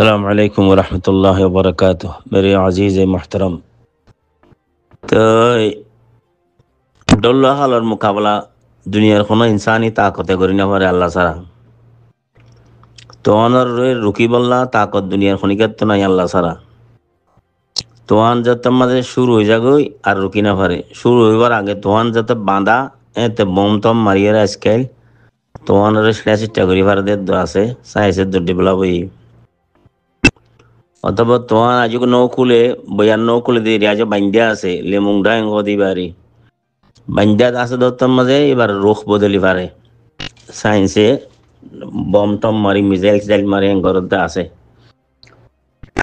السلام عليكم ورحمة الله وبركاته मेरे अजीज मोहतरम। তো ডল্লা হালার মোকাবেলা দুনিয়ার কোনো ইনসানি তাকতে করি না পারে আল্লাহ ছাড়া। তোয়ানোর রুকি বললা তাকত দুনিয়ার খনিকাত তো নাই আল্লাহ ছাড়া। তোয়ান যাতে মাঝে শুরু হয়ে যাগই আর রুকি না পারে। শুরু হইবার আগে তোয়ান যাতে বাঁধা এতে বম টম মারিয়ে আজকাল তোয়ানোর চেষ্টা করি পারে আছে সাইন্সের ডেভেলপ হই। অথবা তোমার আজকে নৌকুলে বইয়ার নৌকুলে দিয়ে আজ বান্দিয়া আছে লেমুংডা এঙ্গ দি পারি বান্দিয়াত আছে দত্তর মাঝে এবার রুখ বদলি পারে সায়েন্সে বম টম মারি মিসাইল সিজাইল মারি এঙ্গরতে আছে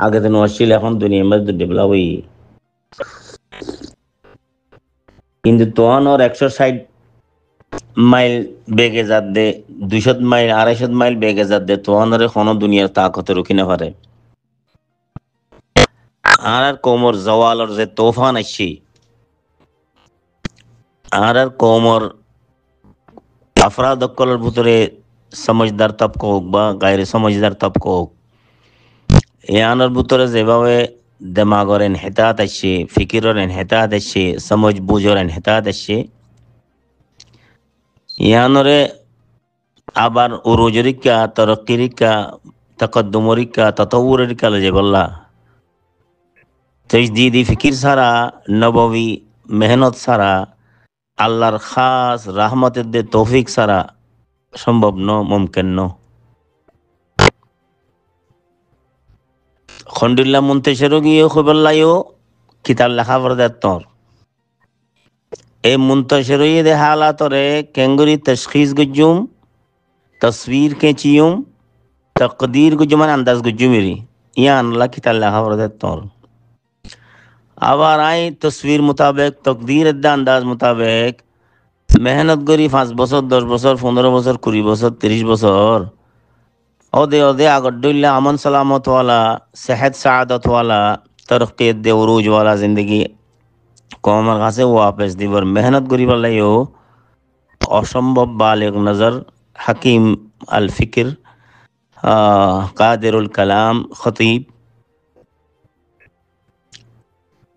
আগে তো নছিল এখন দুনিয়ার মধ্যে ডেভেলপ হই কিন্তু তোয়ান ওর 160 মাইল বেগে যাত দে 200 মাইল 250 মাইল বেগে যাত দে তোয়ানের কোনো দুনিয়ার তাকতে রুখি না পারে আর কোমর জওয়ালর যে তোফান আসছি আর কোমর আফরাদ অক্কলের ভিতরে সমজদার তবক হোক বা গায়ের সমজদার তবক হোক এ আনার ভিতরে যেভাবে দেমাগর এনহেতাত আসছে ফিকিরর এনহেতাত আসছে সমজ বুঝর এনহেতাত আসছে ইয়ানরে আবার উরুজরিকা তরক্কিরিকা তকদ্দুমরিকা ততউরিকা যে বললা তজদিদি ফিকির ছাড়া নববী মেহনত ছাড়া আল্লাহর খাস রাহমতের দে তৌফিক ছাড়া সম্ভব ন মুমকিন ন খন্ডিল্লা মুন্তেশেরও গিয়ে খবরলাইও কিতাব লেখা পড়ে তোর এই মুন্তেশেরই দে হালাতরে কেঙ্গুরি তশখিস গুজুম তসবির কেচিয়ুম তকদির গুজুমান আন্দাজ গুজুমিরি ইয়া আনলা কিতাব লেখা পড়ে তোর আবার আই তসবির মুতাবেক তকদির আন্দাজ মুতাবেক মেহনত করি 5 বছর 10 বছর 15 বছর 20 বছর 30 বছর ওদে ওদে আগর ডুল্লা আমন সালামত ওয়ালা সেহত সাআদত ওয়ালা তরক্কিয়ত দে উরুজ ওয়ালা জিন্দগি কমর কাছে ওয়াপস দিবর মেহনত করি বলাইও অসম্ভব বালেগ নজর হাকিম আল ফিকির কাদেরুল কালাম খতিব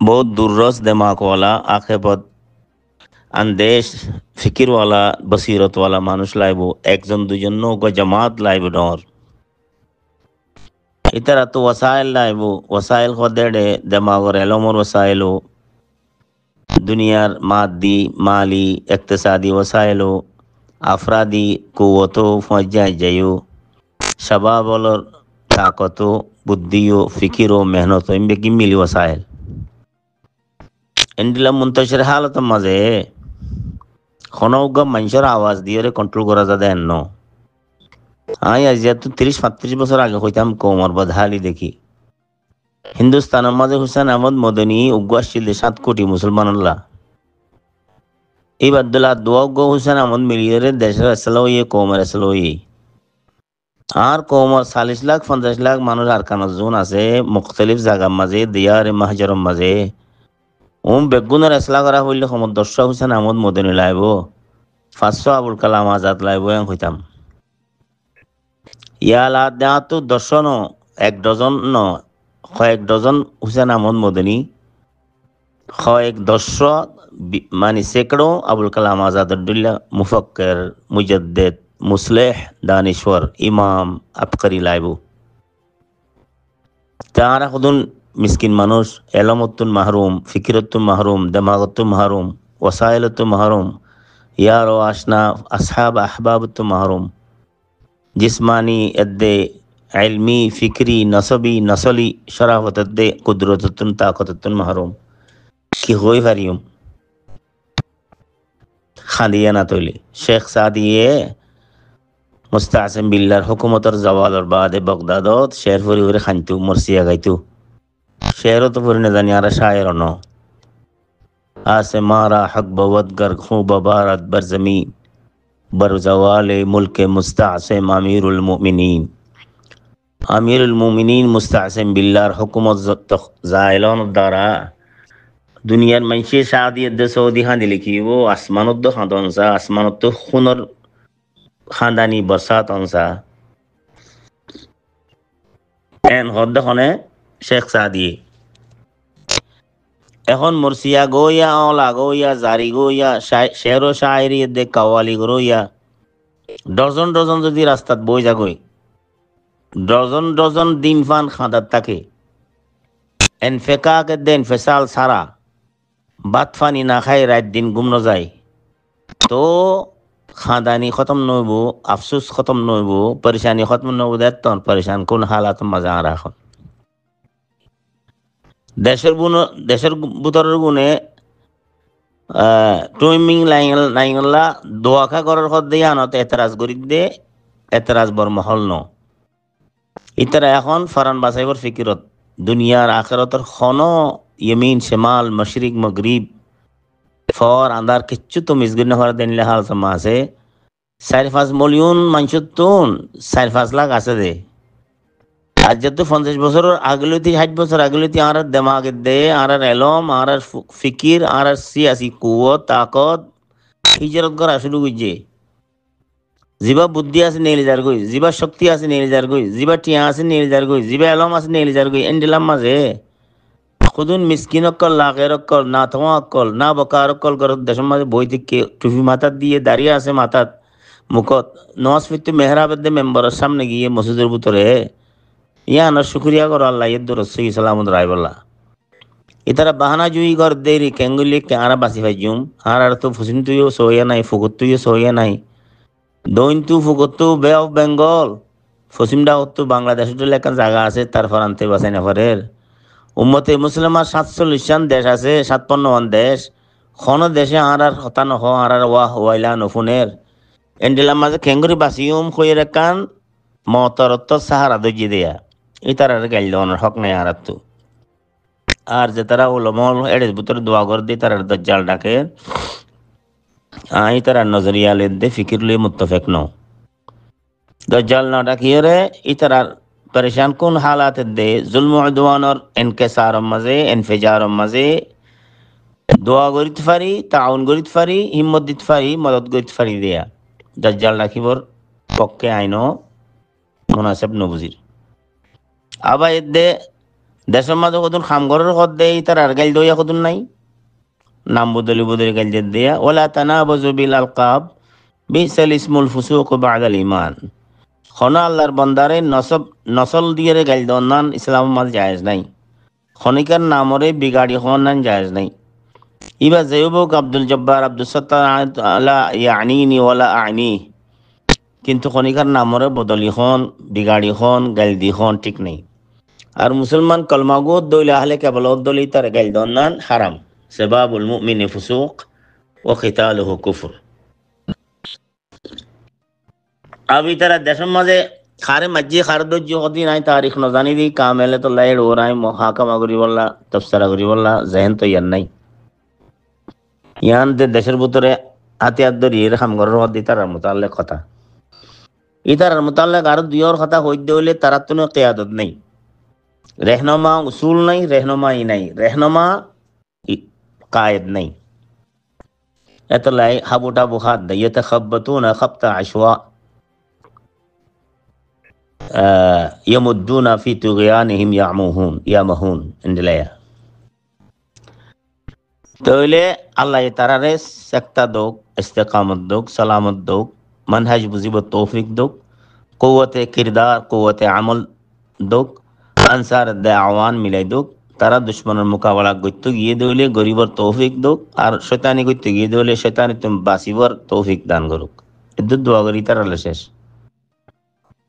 बहुत दुर्रस दिमाग वाला आखेबत अंदेश फिकिर वाला बसीरत वाला मानुष लाइबो একজন দুজন নৌকা জামাত লাইব ডর ইতারা তো ওয়াসাইল লাইবো ওয়াসাইল খদেড়ে দিমাগর এলমর ওয়াসাইলো দুনিয়ার মাদি মালি ইকতিসাদি ওয়াসাইলো আফরাদি কুওয়াতো ফজ্জা যায়ো শাবাবলর তাকতো বুদ্ধিও ফিকিরও মেহনত ইমবে কি মিলি ওয়াসাইল এন্ডিলা মুন্তশির হালত মাঝে খনৌগা মানুষের আওয়াজ দিয়ে কন্ট্রোল করা যাবে ন আই আজ তো 30-35 বছর আগে হইতাম কোমর বদহালি দেখি হিন্দুস্তানের মাঝে হুসেন আহমদ মদনী উগ্রাসছিল 7 কোটি মুসলমানল্লাহ এই বাদুল্লাহ দোয়াগ হুসেন আহমদ মিলিয়ে দেশের আসলো ইয়ে কোমর আসলো ইয়ে আর কোমর 40 লাখ 50 লাখ মানুষ আর কান জোন আছে মুখতলিফ জায়গার মাঝে দিয়ার মাহজরম মাঝে বেগুনের এসলা করা হইলে সময় 10 হুসেন আহমদ মদনী লাইব 500 আবুল কালাম আজাদ লাইব হইতাম ইয়ালা দেওয়া তো 10 ন 1 ডজন ন কয়েক ডজন হুসেন আহমদ মদনী কয়েক 10 মানে সেকড়ো আবুল কালাম আজাদুল্লাহ মুফক্কির মুজাদ্দিদ মুসলিহ দানিশ্বর ইমাম আবকারি লাইব তারা খুদুন মিসকিন মানুষ এলমতুন মাহরুম ফিকিরতুন মাহরুম দেমাগতুন মাহরুম ওয়াসাইলতুন মাহরুম ইয়ার ও আশনা আসহাব আহবাবতুন মাহরুম जिस्मानी अद्दे इल्मी फिक्री नसबी नसली शराफत अद्दे कुदरतुन ताकतुन महरूम की होई फारियम खादिया ना तोली शेख सादिये मुस्तासिम बिल्लार हुकूमतर जवाल और बाद बगदादत शेर फरी हुरे खानतु मरसिया गाइतु शेरो तो फरी न जानी आरा शायर न आसे मारा हक बवत गर खूब बारत बरजमी बरजवाले मुल्क मुस्तासिम अमीरुल मोमिनीन मुस्तासिम बिल्लार हुकूमत जायलान द्वारा दुनियार मंशे शादी अद्द सऊदी खान लिखी वो आसमानुद्द खानसा आसमानुद्द खुनर खानदानी बरसात अंसा এন হদ্দখনে শেখ সাদিয়ে এখন মুরসিয়া গইয়া অলা গইয়া জারি গইয়া শের ও শায়রি দে কাওয়ালি গইয়া ডজন ডজন যদি রাস্তাত বই যাগই ডজন ডজন ডিম ফান খাঁদাত থাকে এনফেকাকে দেন ফেসাল সারা বাত ফানি না খাই রাত দিন ঘুম ন যায় তো খাদানি খতম নইব আফসুস খতম নইব পরেশানি খতম নইব দেতন পরেশান কোন হালাত মাজা রাখন দেশের ভিতরের গুণে টুইমিং লাইংলা দোয়াখা করার হদ দিয়ে আনত এতরাজ গরিব দে এতরাজ বর মহল ন ইতারা এখন ফরান বাসাইবর ফিকিরত দুনিয়ার আখেরতর খন ইয়মিন শেমাল মশরিক মগরিব ফর আন্দার কিচ্ছু তো মিসগুন হওয়ার দিন হাল সমা আছে 4-5 মিলিয়ন মানুষের তুন 4-5 লাখ আছে দে আজ যেহেতু 50 বছরের আগলতি 60 বছর আগলতি আর দেমাগ দে আর এলম আর ফিকির আর সিয়াসি কুয়ত তাকত হিজরত করা শুরু করছে জিবা বুদ্ধি আছে নেলি যার গই জিবা শক্তি আছে নেলি যার গই জিবা টিয়া আছে নেলি যার গই জিবা এলম আছে নেলি যার গই এন্ডিলাম মাঝে খুদুন মিসকিন অক্কল লাখের অক্কল না তোমা অক্কল না বকার অক্কল কর দেশের মাঝে বই থেকে টুপি মাথাত দিয়ে দাঁড়িয়ে আছে মাথাত মুখত নওয়াজ ফিরতে মেহরাবের মেম্বারের সামনে গিয়ে মসজিদের ভিতরে ইয়ানোর শুক্রিয়া করো আল্লাহ ইদ্দুর রসই সালামত রায়বল্লা ইতারা বাহানা জুই কর দেরি কেঙ্গুলি কে আরা বাসি ভাইজুম আর তো ফুসিন তুইও সইয়া নাই ফুকত তুইও সইয়া নাই দৈন তু ফুকত তু বে অফ বেঙ্গল ফসিমডা তো বাংলাদেশের লেখার জায়গা আছে তার ফরান্তে বাসাই নাফারের উম্মতে মুসলিমার 47 দেশ আছে 57 দেশ খন দেশে আর হতা নহ আর ওয়াহ ওয়াইলা নফুনের এন্ডিলাম মাঝে কেঙ্গুরি বাসিউম খইয়ের কান মতরত্ব সাহারা দজি দেয়া ইতার গাইল হক নাই আর তো আর যে তারা ওলমল এড়ের ভিতরে দোয়া করে দিয়ে তারা দজ্জাল ডাকে তারা নজরিয়া লে দে ফিকির লই মুত্তফেক ন দজ্জাল না ডাকিয়ে রে ইতারার পরেশান কোন হালাত দে জুলম উদওয়ানর ইনকিসার মাঝে ইনফিজার মাঝে দোয়া গরিত ফারি তাউন গরিত ফারি হিম্মত দিত ফারি মদত গরিত ফারি দেয়া দজ্জাল ডাকিবর পক্ষে আইন মুনাসেব নবুজির আবার এদে দেশের মাঝে কদুন খামগরের হদ দেয় তার আর গাইল দইয়া কদুন নাই নাম বদলি বদলি গাইল দেয়া ওলা তানাবাজু বিল আলকাব বিসাল ইসমুল ফুসুক বাদাল ঈমান খনা আল্লাহর বান্দারে নসল দিয়ে গাইল দনান ইসলাম মাল জায়েজ নাই খনিকার নামরে বিগাড়ি খনান জায়েজ নাই ইবা জেয়ুবক আব্দুল জব্বার আব্দুল সত্তার আলা ইয়ানিনি ওয়ালা আইনি কিন্তু খনিকার নামরে বদলি খন বিগাড়ি খন গাইল দি খন ঠিক নেই আর মুসলমান কলমাগুদ দইলে আহলে কেবল দলি তার গাইল দনান হারাম সেবাবুল মুমিনি ফুসুক ও খিতালুহু কুফর আবি তারা দেশের মাঝে খারে মাঝি খার দজ্জি হদি নাই তারিখ ন জানি দি কামেলে তো লাইড ওরাই মহাকামা করি বললা তফসারা করি বললা জেহেন তো ইয়ান নাই ইয়ান দেশের ভিতরে হাতিয়ার ধরি এরকম ঘরের হদি তার মোতাল্লেক কথা ইতার মোতাল্লেক আর দুইয়ের কথা হইতে হইলে তারা তো কেয়াদত নেই रहनुमा उसूल नहीं रहनुमाई नहीं रहनुमा कायद नहीं एतलाई हबुटा बुखाद यतखब्बतून खब्ता अशवा यमुद्दून फी तुगयानिहिम यामहून इंदलया तोले अल्लाह तारारे सकता दोग इस्तिकामत दोग सलामत दोग मनहज मुजीबत तौफीक दोग कुव्वते किरदार कुव्वते अमल दोग আনসার দে আওয়ান মিলাই দোক তারা দুশ্মনের মোকাবেলা করতে গিয়ে দিলে গরিবর তৌফিক দোক আর শয়তানি করতে গিয়ে দিলে শয়তানি তুমি বাঁচিবর তৌফিক দান করুক এদের দোয়া করি তারা শেষ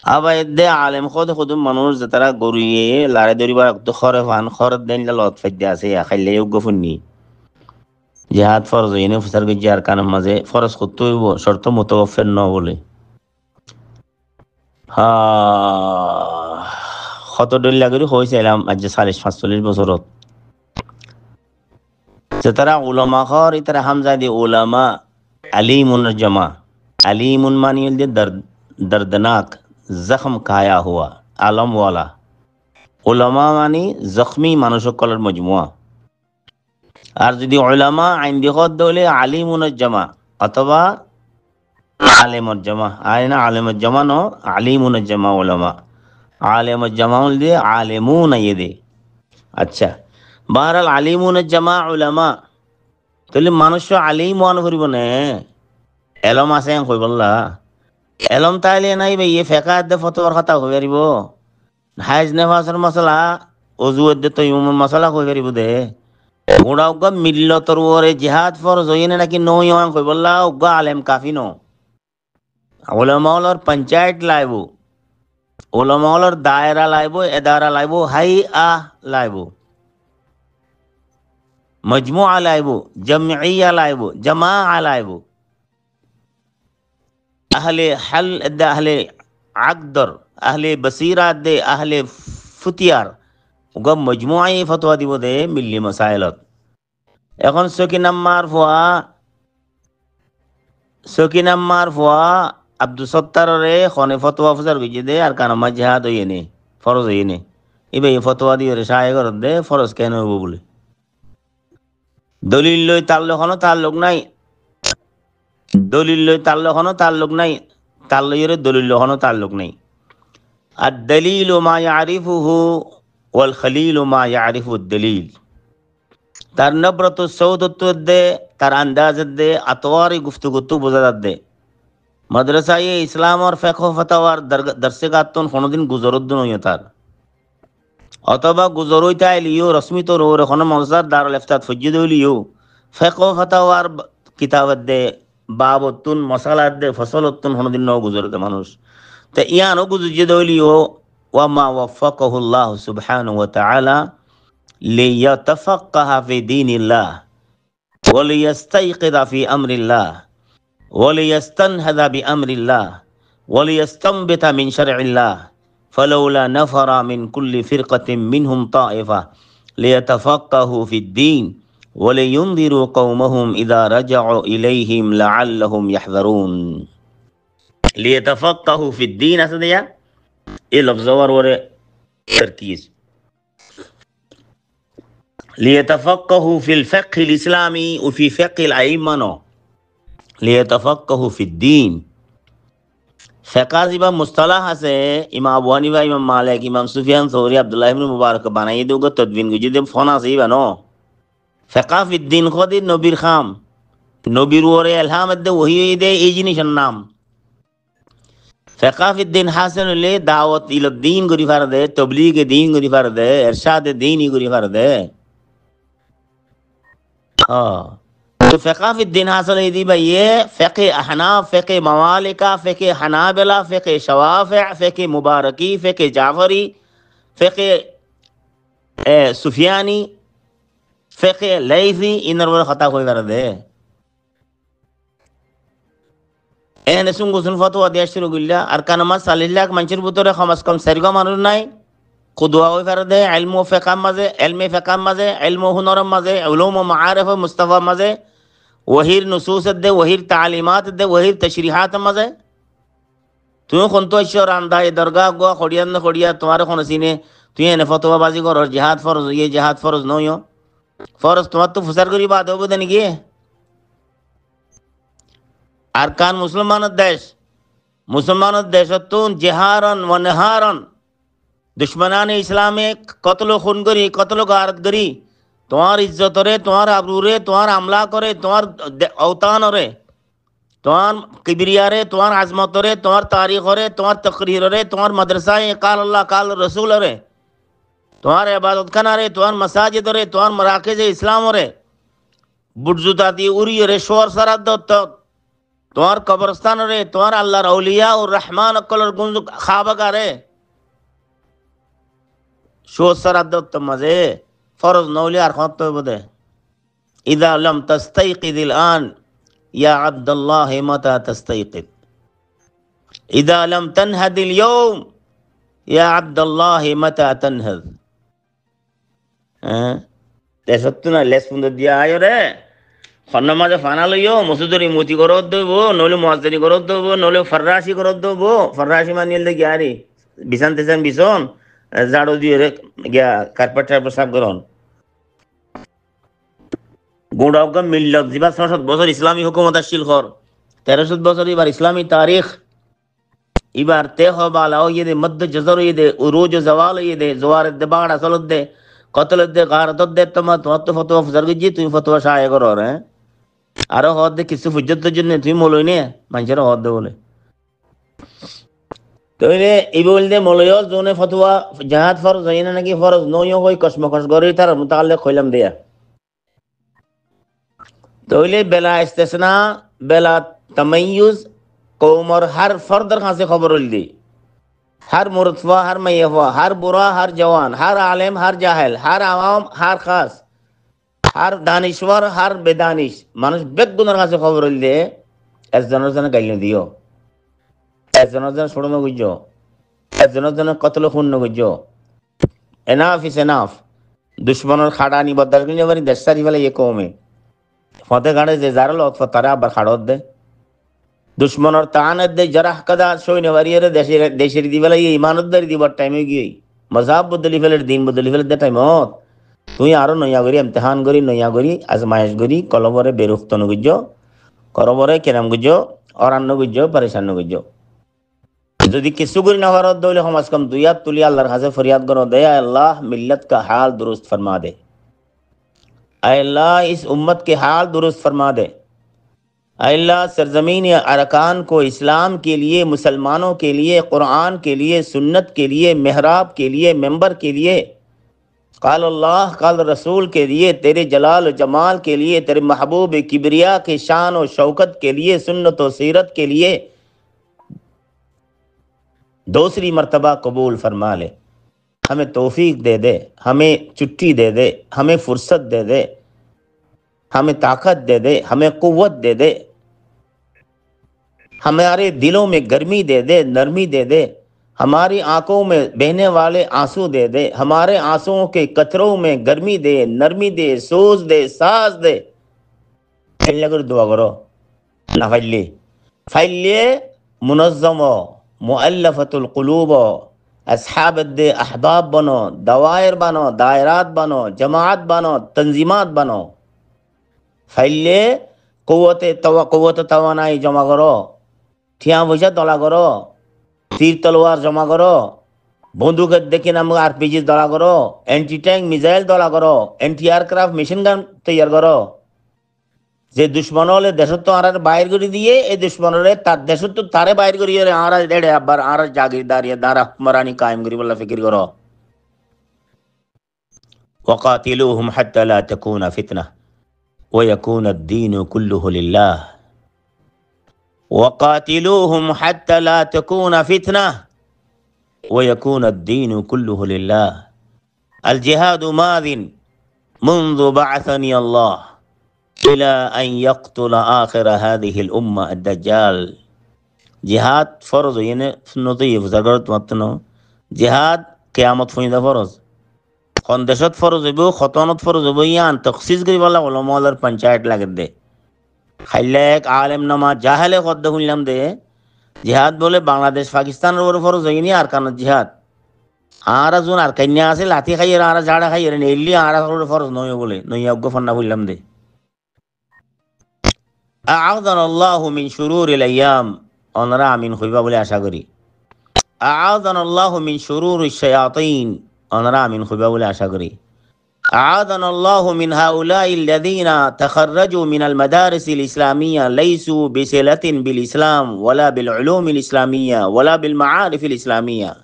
আবার এদে আলেম খোদ মানুষ যে তারা গরুয়ে লারে দরিবার খরে ফান খর দেন লত ফাইদে আছে খাইলে যোগ্য ফুন্নি জিহাদ ফরজ হইনে ফুসার গিয়ে আর কানের মাঝে ফরজ করতে হইব শর্ত মুতাওয়াফির ন বলে কত ডল্লা করে হয়েছিলাম আজ 40-45 বছরত যে তারা উলামা খর ইতারা হামজা দি উলামা আলিমুন জামা আলিমুন মানি দে দর্দনাক জখম খায়া হুয়া আলম ওয়ালা উলামা মানি জখমি মানুষ কলর মজমুয়া আর যদি উলামা আইন দি খদ দলে আলিমুন জামা অথবা আলেমুন জামা আইনা আলেমুন জামা ন আলিমুন জামা উলামা আলেম জামাউল দিয়ে আলেমুন ইয়ে দে। আচ্ছা, বাহরাল আলিমুন জামা উলামা, তাহলে মানুষ আলিম মন করিব নে, এলম আছে কই বললা, এলম তাইলে নাই ভাই ইয়ে ফেকা দে ফতোয়ার কথা কই পারিব, হাইজ নেফাসের মশলা অজু দে তো ইমাম মশলা কই পারিব দে, ওরা উগা মিল্লতর ওরে জিহাদ ফরজ হইনে নাকি নই কই বললা, উগা আলেম কাফি ন, ওলামাওয়ালার পঞ্চায়েত লাইব, ওলামাওয়ালার দায়রা লাইব, এদারা লাইব, হাই আহ লাইব, মজমুআ লাইব, জমঈয়া লাইব, জামাআ লাইব, আহলে হাল দে, আহলে আকদর, আহলে বসিরাত দে, আহলে ফুতিয়ার, উগা মজমুআই ফতোয়া দিব দে মিল্লি মাসাইলত। এখন সকিনাম্মার ফুয়া আব্দুল সত্তারে খনে ফতোয়া ফুজার গিয়ে দে আর কানামা জিহাদ হইয়ে নে, ফরজ হইয়ে নে, এবার এই ফতোয়া দিয়ে রে সাহায্য কর দে ফরজ কেন হইব বলে, দলিল লই তার লখনো তার লোক নাই, দলিল লই তার লখনো তার লোক নাই, তার লইরে দলিল লখনো তার লোক নাই। আর দলিল মা ইয়ারিফুহু ওয়াল খলিল মা ইয়ারিফু দলিল, তার নব্রত সৌদত্ব দে, তার আন্দাজ দে, আতওয়ারি গুফতগুতু বোঝা দে। মাদ্রাসায় ইসলাম আর ফেকহ ফতাওয়ার দর্শকাতন কোনোদিন গুজরুদ্দিন হইয়া তার, অথবা গুজরইতা লিও রশ্মি তো রোর এখন মজার দারুল ইফতাত ফজ্জিদ হইলিও ফেকহ ফতাওয়ার কিতাবত দে, বাবতুন মশালাত দে, ফসলতুন কোনোদিন ন গুজরতে মানুষ, তা ইয়ানো গুজুজিদ হইলিও ওয়া মা ওয়াফাকাহুল্লাহ সুবহানাহু ওয়া তাআলা লিয়াতাফাক্কাহা ফি দীনিল্লাহ ওয়া লিয়াস্তাইকিযা ফি আমরিল্লাহ وليستنهض بأمر الله وليستنبط من شرع الله فلولا نفر من كل فرقة منهم طائفة ليتفقهوا في الدين ولينذروا قومهم إذا رجعوا إليهم لعلهم يحذرون. ليتفقهوا في الدين أسديا إيه لفظ ور تركيز، ليتفقهوا في الفقه الإسلامي وفي فقه الأئمة লিয়াতাফাক্কাহু ফিদ্দীন। ফিকহ জিবা মুস্তালাহ আছে, ইমাম আবু হানিফা, ইমাম মালিক, ইমাম সুফিয়ান সৌরি, আব্দুল্লাহ ইবনে মুবারক বানাই দেউগ তদবিন গুজি দে ফোন আছে ইবা ন, ফিকহ ফিদ্দীন খদি নবীর খাম, নবীর ওরে ইলহাম দে ওহী দে এই জিনিসের নাম। ফিকহ ফিদ্দীন হাসিল হলে দাওয়াত ইলদ্দীন করি ফার দে, তাবলীগ দ্বীন করি ফার দে, ইরশাদ দ্বীনি করি ফার দে। तो फ़िक़्ह फ़िद्दीन हासिल है दी भाई ये फ़िक़्ह अहनाफ, फ़िक़्ह मवालिका, फ़िक़्ह हनाबिला, फ़िक़्ह शवाफ़िअ, फ़िक़्ह मुबारकी, फ़िक़्ह जाफ़री, फ़िक़्ह सुफियानी, फ़िक़्ह लैसी, इन नरवर खता कोई कर दे এনে সুঙ্গুসুন ফতোয়া দিয়া শুরু করলা আর কানমা সালিল্লাহ মানুষের ভিতরে কমস কম সারিগা মানুষ নাই কুদওয়া হই ফার দে ইলম ও ফিকহ মাঝে, ইলমে ফিকহ মাঝে, ইলম ও হুনর মাঝে, উলুম ও মাআরিফ ও মুস্তাফা মাঝে, ওহির নুসুস দে, ওহির তালিমাত দে, ওহির তশরিহাত মাঝে। তুমি কোন তো ঈশ্বর আন্দা এ দরগা গোয়া খড়িয়ান না খড়িয়া তোমার কোন সিনে তুই এনে ফতোয়া বাজি কর জিহাদ ফরজ, ইয়ে জিহাদ ফরজ নয়, ফরজ তোমার তো ফুসার করি বাদ হবে দেন গিয়ে। আর কান মুসলমানের দেশ তো জেহারন ও নেহারন দুশ্মনান ইসলামে কতলো খুন করি, কতলো গারত করি, তোমার ইজ্জতরে, তোমার আবরুরে, তোমার আমলা করে, তোমার অবতানরে, তোমার কিবরিয়ারে, তোমার আজমতরে, তোমার তারিখরে, তোমার তকরিরে, তোমার মাদ্রাসায় কাল আল্লাহ কাল রসুলরে, তোমার ইবাদত খানারে, তোমার মসাজিদরে, তোমার মরাকিজে ইসলামরে বুটজুতা দিয়ে উড়িয়ে শোর সারাদ, তোমার কবরস্থানরে, তোমার আল্লাহর আউলিয়া ও রহমান অকলর গুঞ্জ খাবাগারে শোর সারাদ মাঝে ফরজ নৌলি আর খত বোধে। ইদা লাম তাস্তাইকিদিল আন ইয়া আব্দুল্লাহ মাতা তাস্তাইকিদ, ইদা লাম তানহাদিল ইয়াউম ইয়া আব্দুল্লাহ মাতা তানহাদ। হ্যাঁ সত্য না লেস পুন্দর দিয়া আয় রে খন্ন মাঝে ফানা লইও মসুদরি মতি করত দেব, নইলে মুয়াজ্জিনি করত দেব, নইলে ফরাসি করত দেব, ফরাসি মানিয়ে দে গিয়ারি বিছান তেছান বিছন ঝাড়ু দিয়ে রে গিয়া কার্পেট টার্পেট সাফ করন। গোড়াউকা মিল্লত যা ৬০০ বছর ইসলামী হুকুমত আসছিল, ১৩০০ বছর এবার ইসলামী তারিখ এবার তে হবালাও ইয়ে মধ্য জজর ইয়ে উরুজ জওয়াল ইয়ে জোয়ার দে বাগড়া চলত দে কতল দে গারত দে তোমার তোমার তো ফতোয়া ফজর গজি তুমি ফতোয়া শায়ে করো রে আরো হদ দে কিছু ফুজ্জত জন্য তুমি মলই নে মানুষের হদ দে বলে তইলে এই বলতে মলয় জোনে ফতোয়া জাহাদ ফরজ হয় না নাকি ফরজ নয় হই কসমকস গরি তার মুতাল্লিক কইলাম দেয়া তইলে বেলা ইস্তেসনা বেলা তামাইয়ুজ কওমর হর ফরদর কাছে খবর হইল हर मुर्तवा हर मैयवा हर बुरा हर जवान हर आलिम हर जाहिल हर आवाम हर खास हर दानिश्वर हर बेदानिश মানুষ বেগুনের কাছে খবর হইলে একজনের জন্য গাইল দিও একজনের জন্য ছোড়নো গুজো একজনের জন্য কতল শূন্য গুজো এনাফ ইস এনাফ দুশ্মনের খাড়া নি বদার কিনে বাড়ি দেশারি ফেলে ইয়ে কমে ফতে গাড়ে যে যারা লত তারা আবার খাড়ত দে দুশ্মনের তানত দে জরাহ কাদা সৈন্য বাড়িয়ে দেশের দেশের দিবেলা ইমানতদারি দিবার টাইমে গিয়ে মজাব বদলি ফেলের দিন বদলি ফেলে দে টাইমত তুই আরো নয়া করি ইমতিহান করি নয়া করি আজমায়েশ করি কলবরে বেরুক্ত নগুজ করবরে কেরাম গুজ অরান্ন গুজ পরেশান গুজ যদি কিছু করি না ভারত দৌলে সমাজ কম দুইয়াত তুলি আল্লাহর কাছে ফরিয়াদ করো দে আল্লাহ मिल्लत का हाल दुरुस्त फरमा दे अल्लाह इस उम्मत के हाल दुरुस्त फरमा दे अल्लाह सरजमीन अरकान को इस्लाम के लिए मुसलमानों के लिए कुरान के लिए सुन्नत के लिए मेहराब के लिए मेंबर के लिए काल अल्लाह काल रसूल के लिए तेरे जलाल जमाल के लिए तेरे महबूब किबरिया के शान और शौकत के लिए सुन्नत और सीरत के लिए दूसरी मर्तबा कबूल फरमा ले हमें तौफीक दे दे हमें छुट्टी दे दे हमें फुर्सत दे दे हमें ताकत दे दे हमें कुव्वत दे दे हमारे दिलों में गर्मी दे दे नरमी दे दे हमारी आंखों में बहने वाले आंसू दे दे हमारे आंसुओं के कतरों में गर्मी दे नरमी दे सोज दे साज दे दुआ करो ना फाइले मुनज़्ज़म मुअल्लफ़तुल क़ुलूब असहाब दे अहबाब बनो दवायर बनो दायरात बनो जमात बनो तंजीमात बनो फाइले कुव्वत तवानाई जमा करो ठिया बजा दला करो तीर तलवार जमा करो बंदूकेर देखে নাম আরপিজি দলা করো এন্টি ট্যাঙ্ক মিসাইল দলা করো এন্টি এয়ারক্রাফট মেশিন গান তৈরি করো যে দুশ্মন হলে দেশত আর বাইর করে দিয়ে এই দুশ্মনরে তার দেশত তারে বাইর করিয়ে আর দেড়ে আবার আর জাগিরদারিয়ে দ্বারা হুকমরানি কায়েম করি বলা ফিকির করো وقاتلوهم حتى لا تكون فتنة ويكون الدين كله لله وقاتلوهم حتى لا تكون فتنة ويكون الدين كله لله الجهاد ماض منذ بعثني الله إلى أن يقتل آخر هذه الأمة الدجال جهاد فرض يعني نظيف ذكرت متنو جهاد قيامت فين فرض خندشت فرض بو خطانت فرض بو يعني تخصيص করি বলা ওলামাদের পঞ্চায়েত লাগে দে খাইলে এক আলেম নামা জাহেলে কদ্দ হইলাম দে জিহাদ বলে বাংলাদেশ পাকিস্তানের উপর ফরজ হয়নি আর কান জিহাদ আর জোন আর কন্যা আছে লাথি খাইয়ে আর ঝাড়া খাইয়ে নেইলি আর ফরজ নয় বলে নয় অজ্ঞ ফন্না হইলাম দে أعاذنا الله من شرور الأيام أنرى من خيبة بولي أشاغري أعاذنا الله من شرور الشياطين أنرى من خيبة بولي أشاغري أعاذنا الله من هؤلاء الذين تخرجوا من المدارس الإسلامية ليسوا بصلة بالإسلام ولا بالعلوم الإسلامية ولا بالمعارف الإسلامية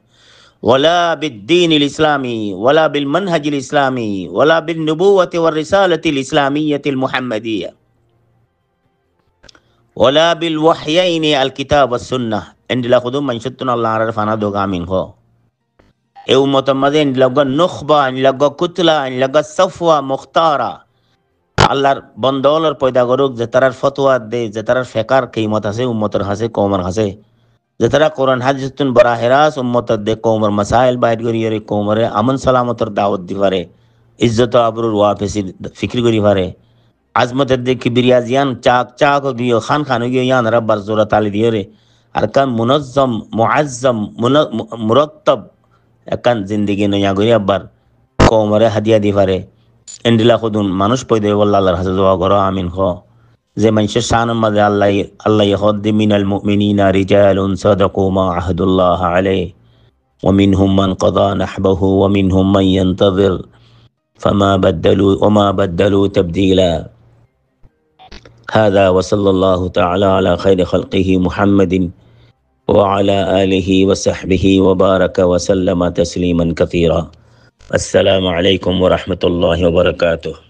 ولا بالدين الإسلامي ولا بالمنهج الإسلامي ولا بالنبوة والرسالة الإسلامية المحمدية ولا بالوحيين الكتاب والسنة عند لا خدوم من شتنا الله عرفنا دوغا منه ايو متمدين لغا نخبة لغا كتلة لغا صفوة مختارة الله بندولر পয়দা করুক যে তারার ফতোয়া দে যে তারার ফিকার কিমত আছে উম্মতের কাছে কওমের কাছে যে তারা কোরআন হাদিসুন বরাহিরাস উম্মতের দে কওমের মাসাইল বাইর করিয়ে কওমের আমন সালামতের দাওয়াত দিবারে ইজ্জত আবরুর ওয়াফিসি ফিকির করি পারে আজমতের দে কিবরিয়া জিয়ান চাক চাক গিয়ে খান খান গিয়ে ইয়ান রব্বার জোরা তালি দিয়ে রে আর কান মুনাজ্জম মুআজ্জম মুরাত্তাব একান জিন্দেগি নয়া করি আবার কওমের হাদিয়া দিবারে এন্ডিলা খুদুন মানুষ পয়দা আল্লাহর কাছে দোয়া করো আমিন খ যে মানুষের শানের মাঝে আল্লাহ ইহদ্দি মিনাল মুমিনিনা রিজালুন সাদাকু মা আহাদুল্লাহ আলাইহি ওয়া মিনহুম মান কাদা নাহবাহু ওয়া মিনহুম মান ইয়ান্তাযির ফামা বাদদালু ওয়া মা বাদদালু তাবদীলা। হাযা ওয়া সাল্লাল্লাহু তাআলা আলা খায়রি খালকিহি মুহাম্মাদিন ওয়া আলা আলিহি ওয়া সাহবিহি ওয়া বারাকা ওয়া সাল্লামা তাসলিমান কাসীরা। আসসালামু আলাইকুম ওয়া রাহমাতুল্লাহি ওয়া বারাকাতুহু।